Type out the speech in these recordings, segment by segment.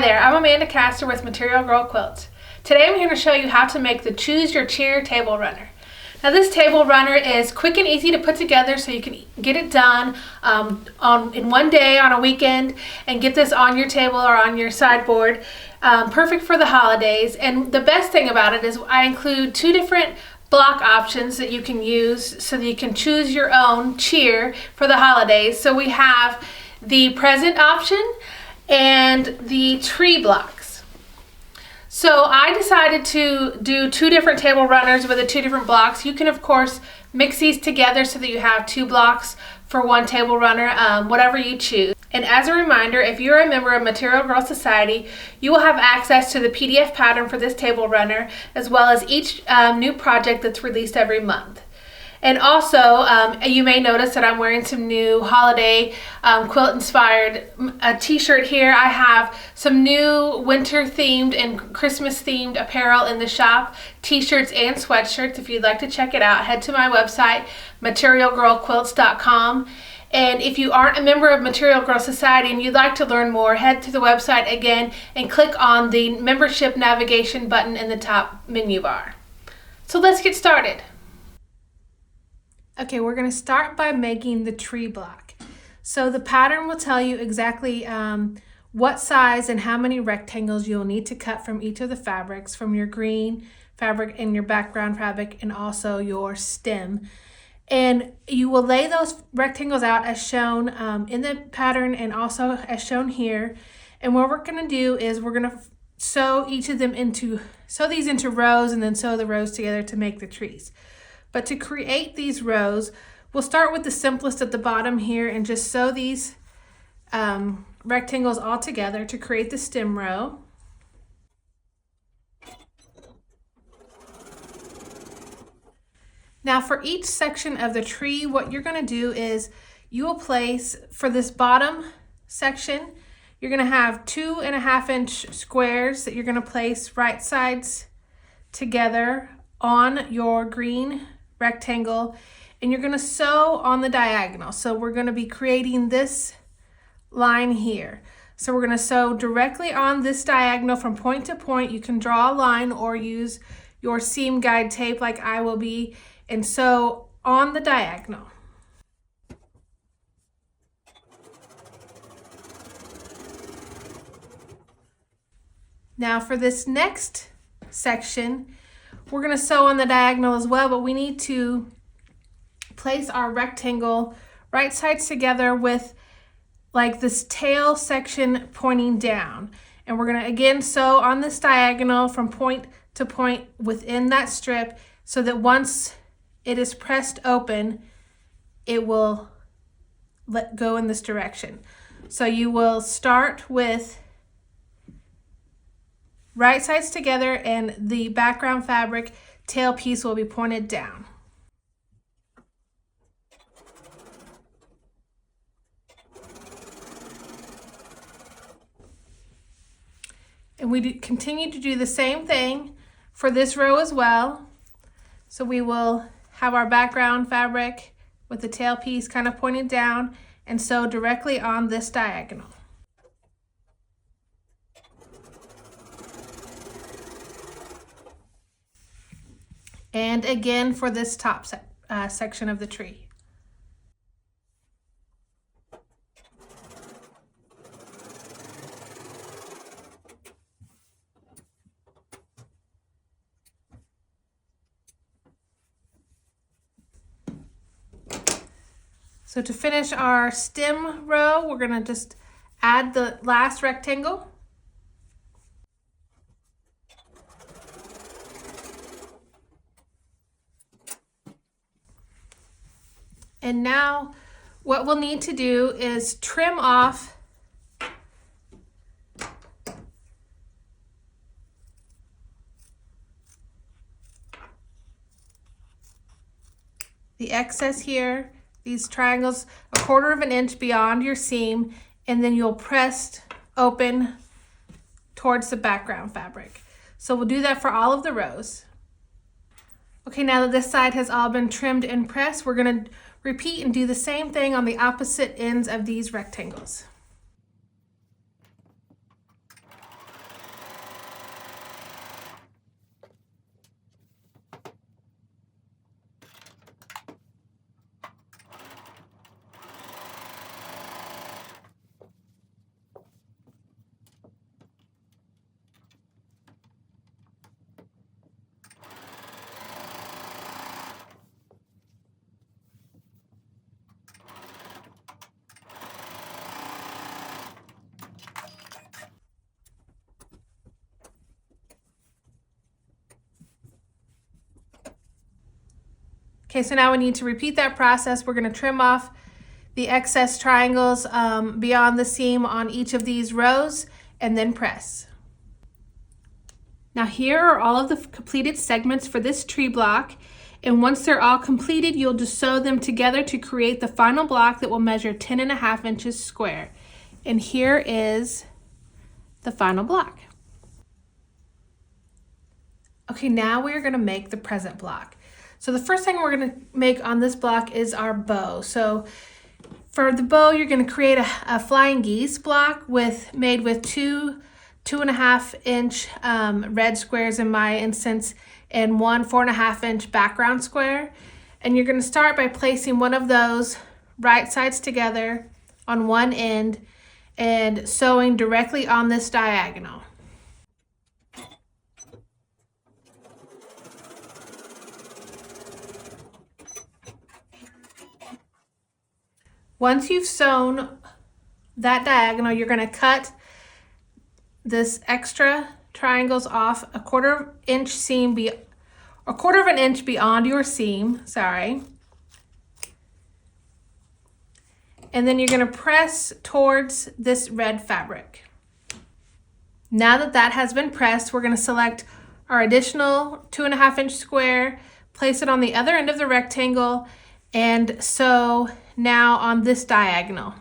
there, I'm Amanda Castor with Material Girl Quilts. Today I'm here to show you how to make the Choose Your Cheer table runner. Now this table runner is quick and easy to put together so you can get it done in one day on a weekend and get this on your table or on your sideboard. Perfect for the holidays, and the best thing about it is I include two different block options that you can use so that you can choose your own cheer for the holidays. So we have the present option and the tree blocks. So I decided to do two different table runners with the two different blocks. You can of course mix these together so that you have two blocks for one table runner, whatever you choose. And as a reminder, if you're a member of Material Girl Society, you will have access to the PDF pattern for this table runner, as well as each new project that's released every month. And also, you may notice that I'm wearing some new holiday quilt-inspired t-shirt here. I have some new winter-themed and Christmas-themed apparel in the shop, t-shirts and sweatshirts. If you'd like to check it out, head to my website, materialgirlquilts.com. And if you aren't a member of Material Girl Society and you'd like to learn more, head to the website again and click on the membership navigation button in the top menu bar. So let's get started. Okay, we're going to start by making the tree block. So the pattern will tell you exactly what size and how many rectangles you'll need to cut from each of the fabrics, from your green fabric and your background fabric and also your stem. And you will lay those rectangles out as shown in the pattern and also as shown here. And what we're going to do is we're going to sew these into rows and then sew the rows together to make the trees. But to create these rows, we'll start with the simplest at the bottom here and just sew these rectangles all together to create the stem row. Now for each section of the tree, what you're going to do is you will place, for this bottom section, you're going to have 2.5 inch squares that you're going to place right sides together on your green rectangle, and you're going to sew on the diagonal. So we're going to be creating this line here. So we're going to sew directly on this diagonal from point to point. You can draw a line or use your seam guide tape like I will be, and sew on the diagonal. Now for this next section, we're going to sew on the diagonal as well, but we need to place our rectangle right sides together with like this tail section pointing down. And we're going to again sew on this diagonal from point to point within that strip so that once it is pressed open, it will let go in this direction. So you will start with right sides together and the background fabric tail piece will be pointed down. And we continue to do the same thing for this row as well. So we will have our background fabric with the tail piece kind of pointed down and sew directly on this diagonal. And again for this top section of the tree. So to finish our stem row, we're going to just add the last rectangle. And now what we'll need to do is trim off the excess here, these triangles, 1/4 inch beyond your seam, and then you'll press open towards the background fabric. So we'll do that for all of the rows. Okay, now that this side has all been trimmed and pressed, we're going to repeat and do the same thing on the opposite ends of these rectangles. Okay, so now we need to repeat that process. We're going to trim off the excess triangles beyond the seam on each of these rows and then press. Now here are all of the completed segments for this tree block, and once they're all completed, you'll just sew them together to create the final block that will measure 10.5 inches square. And here is the final block. Okay, now we're going to make the present block. So the first thing we're going to make on this block is our bow. So for the bow, you're going to create a flying geese block made with 2.5 inch red squares in my instance, and one 4.5 inch background square. And you're going to start by placing one of those right sides together on one end and sewing directly on this diagonal. Once you've sewn that diagonal, you're going to cut this extra triangles off a quarter of an inch beyond your seam, and then you're going to press towards this red fabric. Now that that has been pressed, we're going to select our additional 2.5 inch square, place it on the other end of the rectangle, and sew now on this diagonal.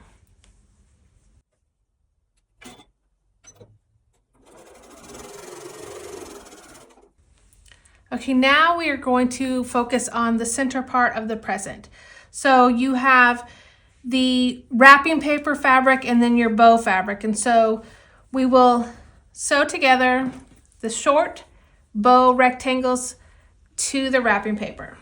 Okay, now we are going to focus on the center part of the present. So you have the wrapping paper fabric and then your bow fabric. And so we will sew together the short bow rectangles to the wrapping paper.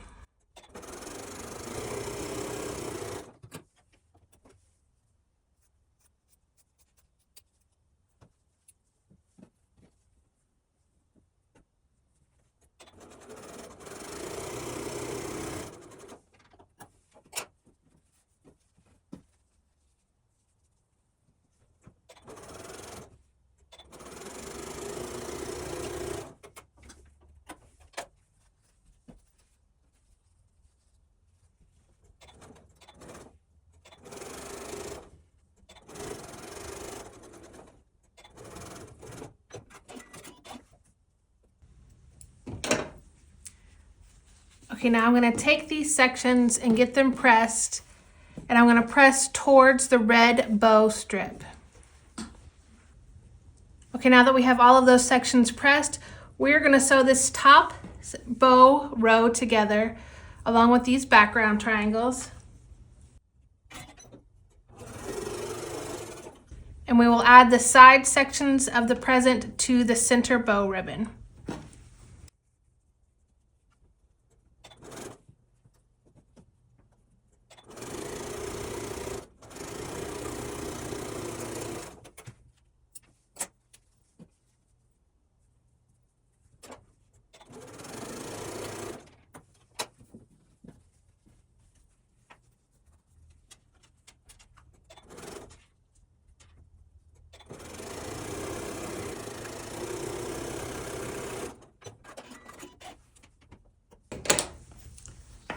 Okay, now I'm going to take these sections and get them pressed, and I'm going to press towards the red bow strip. Okay, now that we have all of those sections pressed, we're going to sew this top bow row together along with these background triangles. And we will add the side sections of the present to the center bow ribbon.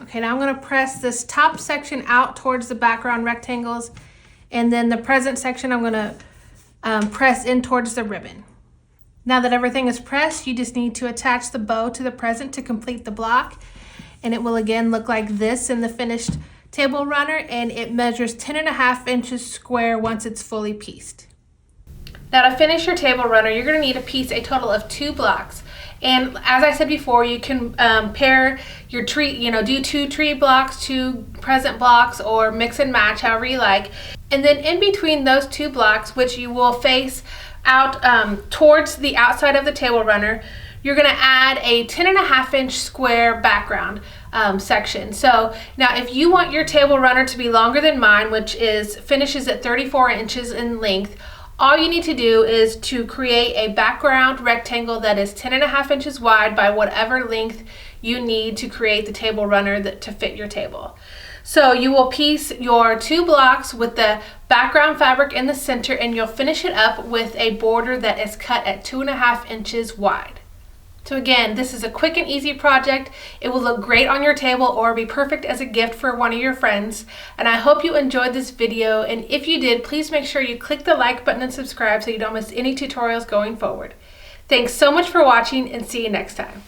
Okay, now I'm going to press this top section out towards the background rectangles, and then the present section I'm going to press in towards the ribbon. Now that everything is pressed, you just need to attach the bow to the present to complete the block, and it will again look like this in the finished table runner, and it measures 10.5 inches square once it's fully pieced. Now to finish your table runner, you're going to need to piece a total of 2 blocks. And as I said before, you can pair your tree, do 2 tree blocks, 2 present blocks, or mix and match however you like. And then in between those 2 blocks, which you will face out towards the outside of the table runner, you're going to add a 10.5 inch square background section. So now if you want your table runner to be longer than mine, which finishes at 34 inches in length, all you need to do is to create a background rectangle that is 10.5 inches wide by whatever length you need to create the table runner to fit your table. So you will piece your 2 blocks with the background fabric in the center, and you'll finish it up with a border that is cut at 2.5 inches wide. So again, this is a quick and easy project. It will look great on your table or be perfect as a gift for one of your friends. And I hope you enjoyed this video. And if you did, please make sure you click the like button and subscribe so you don't miss any tutorials going forward. Thanks so much for watching and see you next time.